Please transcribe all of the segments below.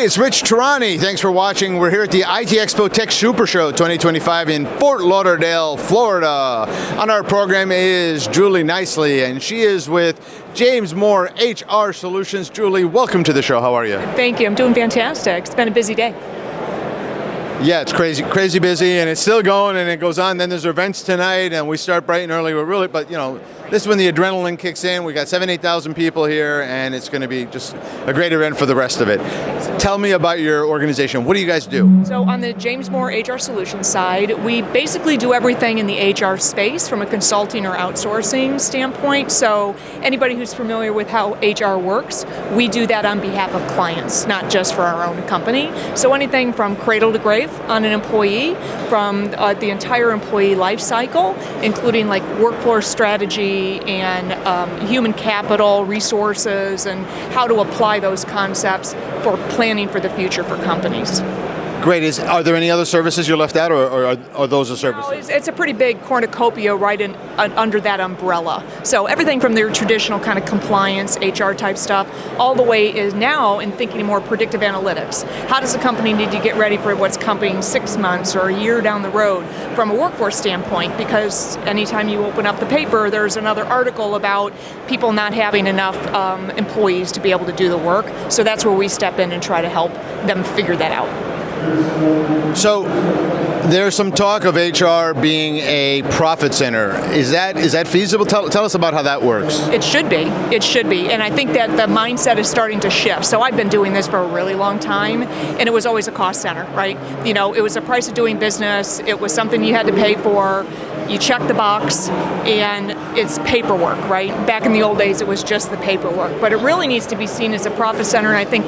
Hey, it's Rich Tehrani. Thanks for watching. We're here at the ITEXPO TECHSUPERSHOw 2025 in Fort Lauderdale, Florida. On our program is Julie Kniseley, and she is with James Moore HR Solutions. Julie, welcome to the show. How are you? Thank you. I'm doing fantastic. It's been a busy day. Yeah, it's crazy busy, and it's still going, and it goes on. Then there's events tonight, and we start bright and early. But this is when the adrenaline kicks in. We got 8,000 people here, and it's going to be just a great event for the rest of it. Tell me about your organization. What do you guys do? So on the James Moore HR Solutions side, we basically do everything in the HR space from a consulting or outsourcing standpoint. So anybody who's familiar with how HR works, we do that on behalf of clients, not just for our own company. So anything from cradle to grave on an employee, from the entire employee life cycle, including like workforce strategy and human capital resources and how to apply those concepts for planning for the future for companies. Great. Are there any other services you left out, or are those the services? No, it's a pretty big cornucopia right under that umbrella. So everything from their traditional kind of compliance, HR type stuff, all the way is now in thinking more predictive analytics. How does a company need to get ready for what's coming 6 months or a year down the road from a workforce standpoint? Because anytime you open up the paper, there's another article about people not having enough employees to be able to do the work. So that's where we step in and try to help them figure that out. So there's some talk of HR being a profit center. Is that feasible? Tell us about how that works. It should be. And I think that the mindset is starting to shift. So I've been doing this for a really long time, and it was always a cost center, right? It was a price of doing business. It was something you had to pay for. You check the box, and it's paperwork, right? Back in the old days, it was just the paperwork. But it really needs to be seen as a profit center, and I think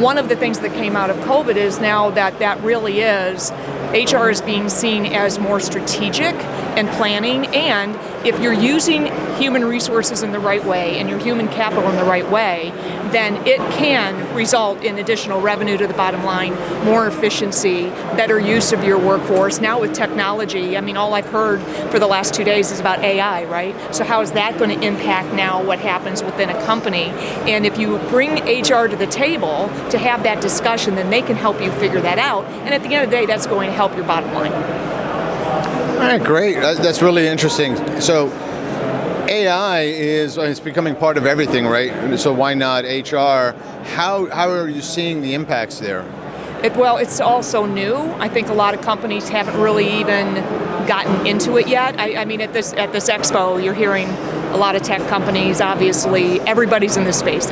one of the things that came out of COVID is now that really is, HR is being seen as more strategic and planning, and if you're using human resources in the right way and your human capital in the right way, then it can result in additional revenue to the bottom line, more efficiency, better use of your workforce. Now with technology, all I've heard for the last 2 days is about AI, right? So how is that going to impact now what happens within a company? And if you bring HR to the table to have that discussion, then they can help you figure that out. And at the end of the day, that's going to help your bottom line. All right, great. That's really interesting. So AI it's becoming part of everything, right? So why not HR? How are you seeing the impacts there? It's all so new. I think a lot of companies haven't really even gotten into it yet. At this expo, you're hearing a lot of tech companies, obviously, everybody's in this space.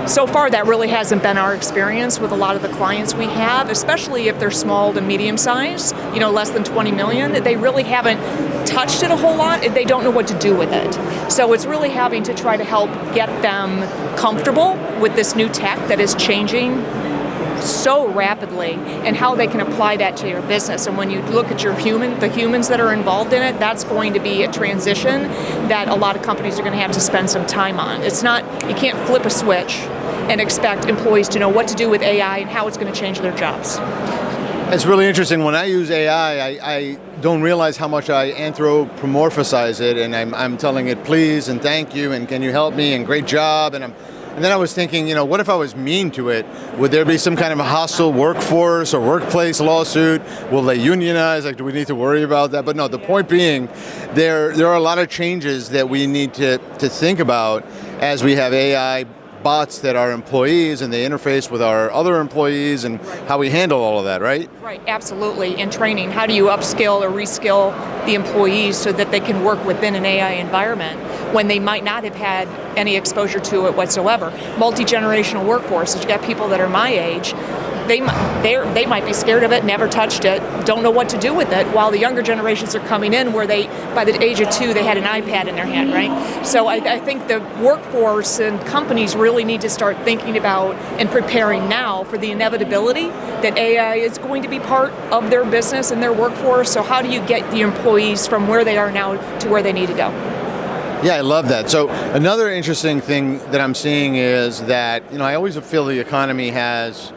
So far, that really hasn't been our experience with a lot of the clients we have, especially if they're small to medium size, less than 20 million. They really haven't touched it a whole lot. They don't know what to do with it. So it's really having to try to help get them comfortable with this new tech that is changing so rapidly, and how they can apply that to your business. And when you look at the humans that are involved in it, that's going to be a transition that a lot of companies are going to have to spend some time on. You can't flip a switch and expect employees to know what to do with AI and how it's going to change their jobs. It's really interesting. When I use AI, I don't realize how much I anthropomorphize it, and I'm telling it please and thank you and can you help me and great job, and then I was thinking, what if I was mean to it? Would there be some kind of a hostile workforce or workplace lawsuit? Will they unionize? Do we need to worry about that? But no, the point being, there are a lot of changes that we need to think about as we have AI bots that are employees and they interface with our other employees, and how we handle all of that, right? Right, absolutely. And training, how do you upskill or reskill the employees so that they can work within an AI environment when they might not have had any exposure to it whatsoever? Multi-generational workforces, you got people that are my age, they might be scared of it, never touched it, don't know what to do with it, while the younger generations are coming in where by the age of 2, they had an iPad in their hand, right? So I think the workforce and companies really need to start thinking about and preparing now for the inevitability that AI is going to be part of their business and their workforce. So how do you get the employees from where they are now to where they need to go? Yeah, I love that. So another interesting thing that I'm seeing is that, I always feel the economy has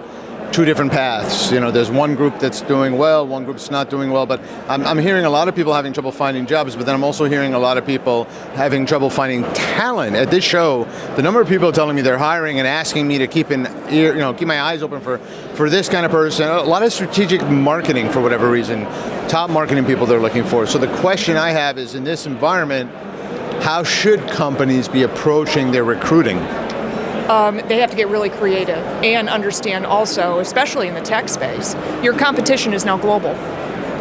two different paths. There's one group that's doing well, one group's not doing well, but I'm hearing a lot of people having trouble finding jobs, but then I'm also hearing a lot of people having trouble finding talent. At this show, the number of people telling me they're hiring and asking me to keep my eyes open for this kind of person, a lot of strategic marketing for whatever reason, top marketing people they're looking for. So the question I have is, in this environment, how should companies be approaching their recruiting? They have to get really creative and understand also, especially in the tech space, your competition is now global,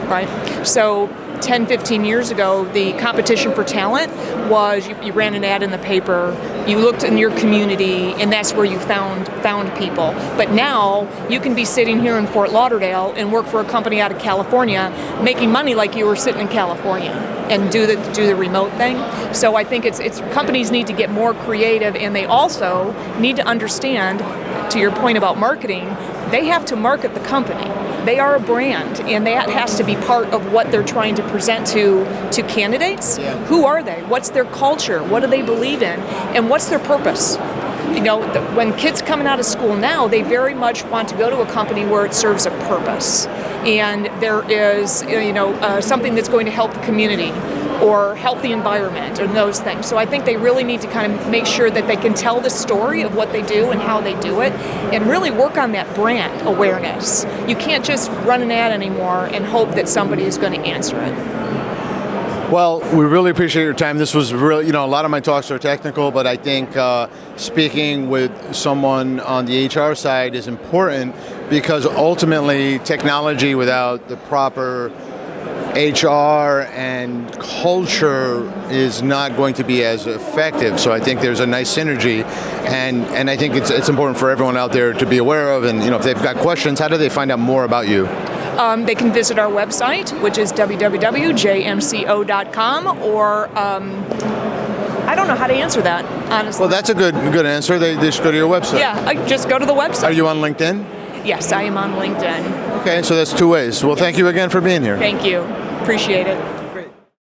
right? So 10, 15 years ago, the competition for talent was you ran an ad in the paper, you looked in your community, and that's where you found people. But now you can be sitting here in Fort Lauderdale and work for a company out of California, making money like you were sitting in California, and do the remote thing. So I think it's companies need to get more creative, and they also need to understand, to your point about marketing, they have to market the company. They are a brand, and that has to be part of what they're trying to present to candidates. Yeah. Who are they? What's their culture? What do they believe in? And what's their purpose? When kids coming out of school now, they very much want to go to a company where it serves a purpose, and there is something that's going to help the community or help the environment or those things. So I think they really need to kind of make sure that they can tell the story of what they do and how they do it, and really work on that brand awareness. You can't just run an ad anymore and hope that somebody is going to answer it. Well, we really appreciate your time. This was really, a lot of my talks are technical, but I think speaking with someone on the HR side is important, because ultimately technology without the proper HR and culture is not going to be as effective. So I think there's a nice synergy, and I think it's important for everyone out there to be aware of. And if they've got questions, how do they find out more about you? They can visit our website, which is www.jmco.com, or I don't know how to answer that, honestly. Well, that's a good answer. They just go to your website. Yeah, just go to the website. Are you on LinkedIn? Yes, I am on LinkedIn. Okay, so that's two ways. Well, thank you again for being here. Thank you. Appreciate it.